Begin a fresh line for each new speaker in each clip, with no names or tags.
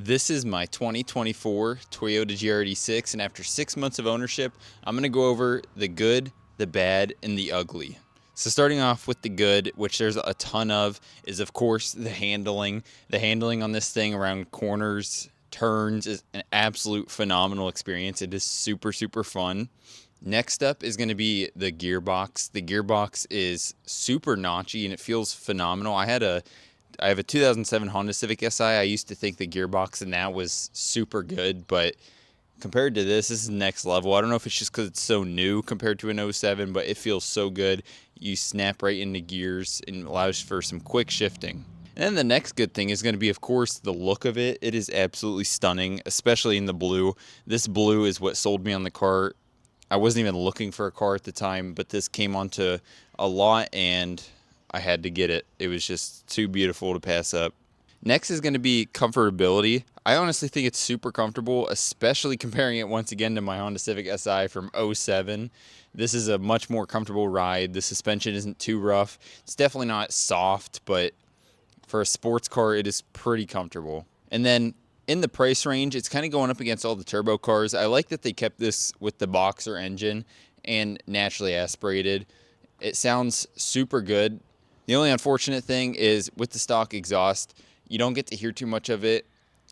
This is my 2024 Toyota GR86, and after 6 months of ownership, I'm going to go over the good, the bad, and the ugly. So starting off with the good, which there's a ton of, is of course the handling. The handling on this thing around corners, turns is an absolute phenomenal experience. It is super, super fun. Next up is going to be the gearbox. The gearbox is super notchy and it feels phenomenal. I have a 2007 Honda Civic Si. I used to think the gearbox in that was super good, but compared to this is next level. I don't know if it's just because it's so new compared to an '07, but it feels so good. You snap right into gears and allows for some quick shifting. And then the next good thing is going to be, of course, the look of it. It is absolutely stunning, especially in the blue. This blue is what sold me on the car. I wasn't even looking for a car at the time, but this came onto a lot and I had to get it. It was just too beautiful to pass up. Next is going to be comfortability. I honestly think it's super comfortable, especially comparing it once again to my Honda Civic Si from '07. This is a much more comfortable ride. The suspension isn't too rough. It's definitely not soft, but for a sports car, it is pretty comfortable. And then in the price range, it's kind of going up against all the turbo cars. I like that they kept this with the boxer engine and naturally aspirated. It sounds super good. The only unfortunate thing is with the stock exhaust, you don't get to hear too much of it.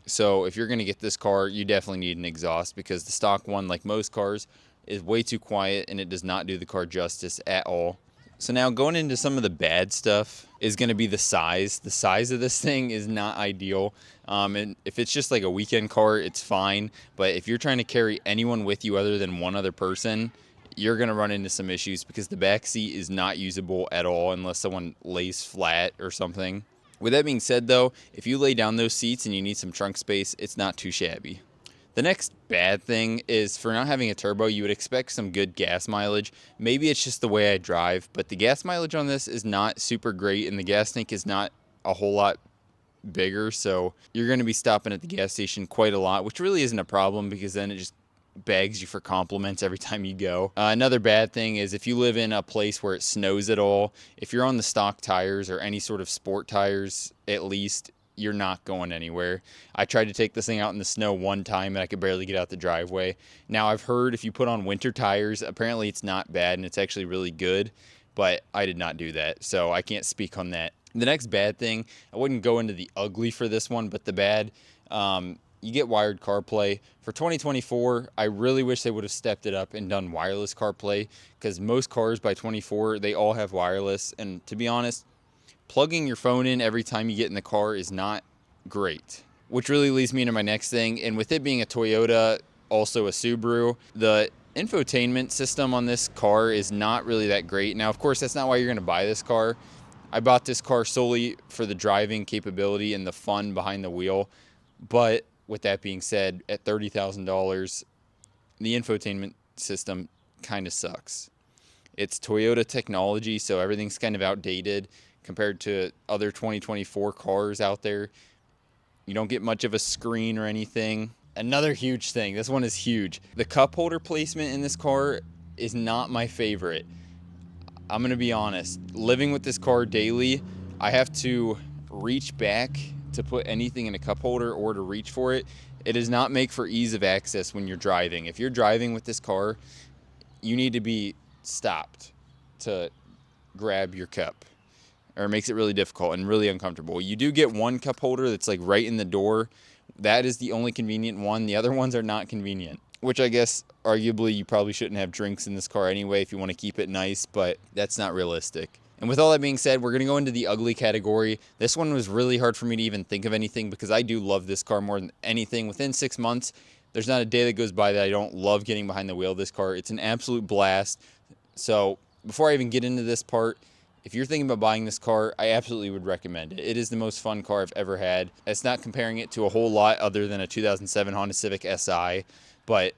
So if you're going to get this car, you definitely need an exhaust because the stock one, like most cars, is way too quiet and it does not do the car justice at all. So now going into some of the bad stuff is going to be the size. The size of this thing is not ideal. And if it's just like a weekend car, it's fine. But if you're trying to carry anyone with you other than one other person, you're going to run into some issues because the back seat is not usable at all unless someone lays flat or something. With that being said, though, if you lay down those seats and you need some trunk space, it's not too shabby. The next bad thing is for not having a turbo, you would expect some good gas mileage. Maybe it's just the way I drive, but the gas mileage on this is not super great and the gas tank is not a whole lot bigger, so you're going to be stopping at the gas station quite a lot, which really isn't a problem because then it just begs you for compliments every time you go. Another bad thing is if you live in a place where it snows at all, if you're on the stock tires or any sort of sport tires, at least, you're not going anywhere. I tried to take this thing out in the snow one time and I could barely get out the driveway. Now I've heard if you put on winter tires, apparently it's not bad and it's actually really good, but I did not do that, so I can't speak on that. The next bad thing, I wouldn't go into the ugly for this one, but the bad, you get wired CarPlay. For 2024, I really wish they would have stepped it up and done wireless CarPlay because most cars by 24, they all have wireless. And to be honest, plugging your phone in every time you get in the car is not great. Which really leads me into my next thing. And with it being a Toyota, also a Subaru, the infotainment system on this car is not really that great. Now, of course, that's not why you're going to buy this car. I bought this car solely for the driving capability and the fun behind the wheel. But with that being said, at $30,000, the infotainment system kind of sucks. It's Toyota technology, so everything's kind of outdated compared to other 2024 cars out there. You don't get much of a screen or anything. Another huge thing, this one is huge. The cup holder placement in this car is not my favorite. I'm going to be honest. Living with this car daily, I have to reach back to put anything in a cup holder or to reach for it. It does not make for ease of access when you're driving. If you're driving with this car, you need to be stopped to grab your cup, or it makes it really difficult and really uncomfortable. You do get one cup holder that's like right in the door. That is the only convenient one. The other ones are not convenient, which I guess arguably you probably shouldn't have drinks in this car anyway if you want to keep it nice, but that's not realistic. And with all that being said, we're going to go into the ugly category. This one was really hard for me to even think of anything because I do love this car more than anything. Within 6 months, there's not a day that goes by that I don't love getting behind the wheel of this car. It's an absolute blast. So before I even get into this part, if you're thinking about buying this car, I absolutely would recommend it. It is the most fun car I've ever had. It's not comparing it to a whole lot other than a 2007 Honda Civic Si, but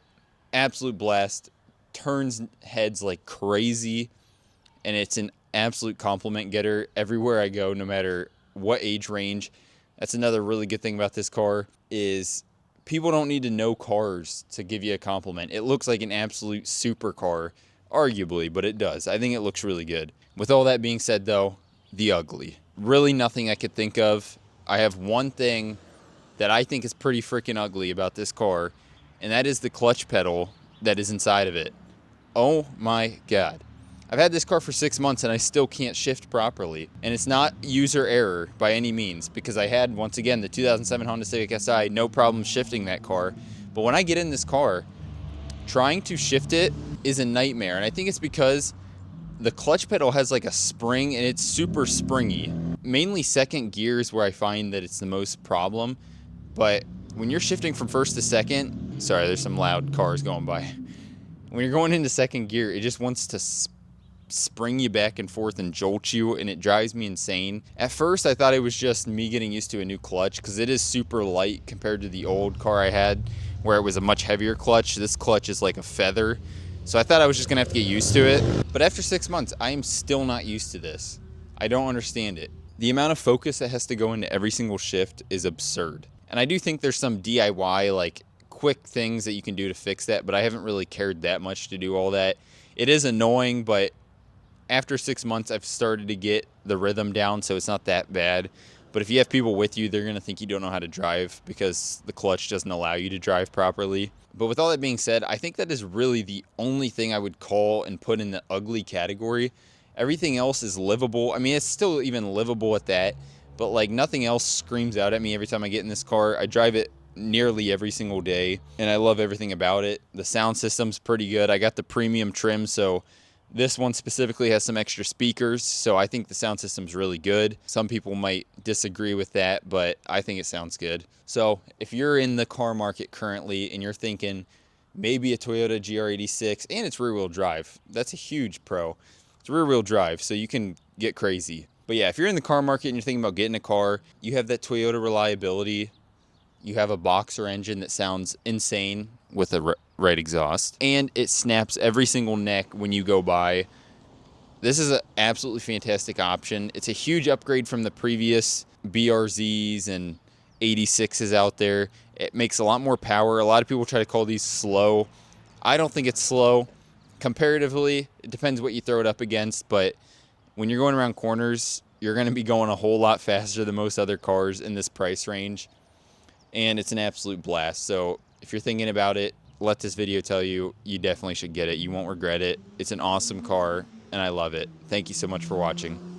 absolute blast. Turns heads like crazy, and it's an absolute compliment getter everywhere I go, no matter what age range. That's another really good thing about this car is people don't need to know cars to give you a compliment. It looks like an absolute supercar, arguably, but it does. I think it looks really good. With all that being said, though, the ugly. Really nothing I could think of. I have one thing that I think is pretty freaking ugly about this car, and that is the clutch pedal that is inside of it. Oh my God. I've had this car for 6 months and I still can't shift properly. And it's not user error by any means, because I had, once again, the 2007 Honda Civic Si, no problem shifting that car. But when I get in this car, trying to shift it is a nightmare. And I think it's because the clutch pedal has like a spring and it's super springy. Mainly second gear is where I find that it's the most problem. But when you're shifting from first to second, sorry, there's some loud cars going by. When you're going into second gear, it just wants to spring you back and forth and jolt you, and it drives me insane. At first, I thought it was just me getting used to a new clutch, because it is super light compared to the old car I had, where it was a much heavier clutch. This clutch is like a feather. So I thought I was just gonna have to get used to it. But after 6 months, I am still not used to this. I don't understand it. The amount of focus that has to go into every single shift is absurd. And I do think there's some DIY, like quick things that you can do to fix that, but I haven't really cared that much to do all that. It is annoying, but after 6 months, I've started to get the rhythm down, so it's not that bad. But if you have people with you, they're going to think you don't know how to drive because the clutch doesn't allow you to drive properly. But with all that being said, I think that is really the only thing I would call and put in the ugly category. Everything else is livable. I mean, it's still even livable at that, but like nothing else screams out at me every time I get in this car. I drive it nearly every single day, and I love everything about it. The sound system's pretty good. I got the premium trim, so this one specifically has some extra speakers, so I think the sound system's really good. Some people might disagree with that, but I think it sounds good. So if you're in the car market currently and you're thinking maybe a Toyota GR86, and it's rear-wheel drive, that's a huge pro. It's rear-wheel drive, so you can get crazy. But yeah, if you're in the car market and you're thinking about getting a car, you have that Toyota reliability. You have a boxer engine that sounds insane with a right exhaust, and it snaps every single neck when you go by. This is an absolutely fantastic option. It's a huge upgrade from the previous BRZs and 86s out there. It makes a lot more power. A lot of people try to call these slow. I don't think it's slow. Comparatively, it depends what you throw it up against, but when you're going around corners, you're going to be going a whole lot faster than most other cars in this price range. And it's an absolute blast. So if you're thinking about it, let this video tell you, you definitely should get it. You won't regret it. It's an awesome car, and I love it. Thank you so much for watching.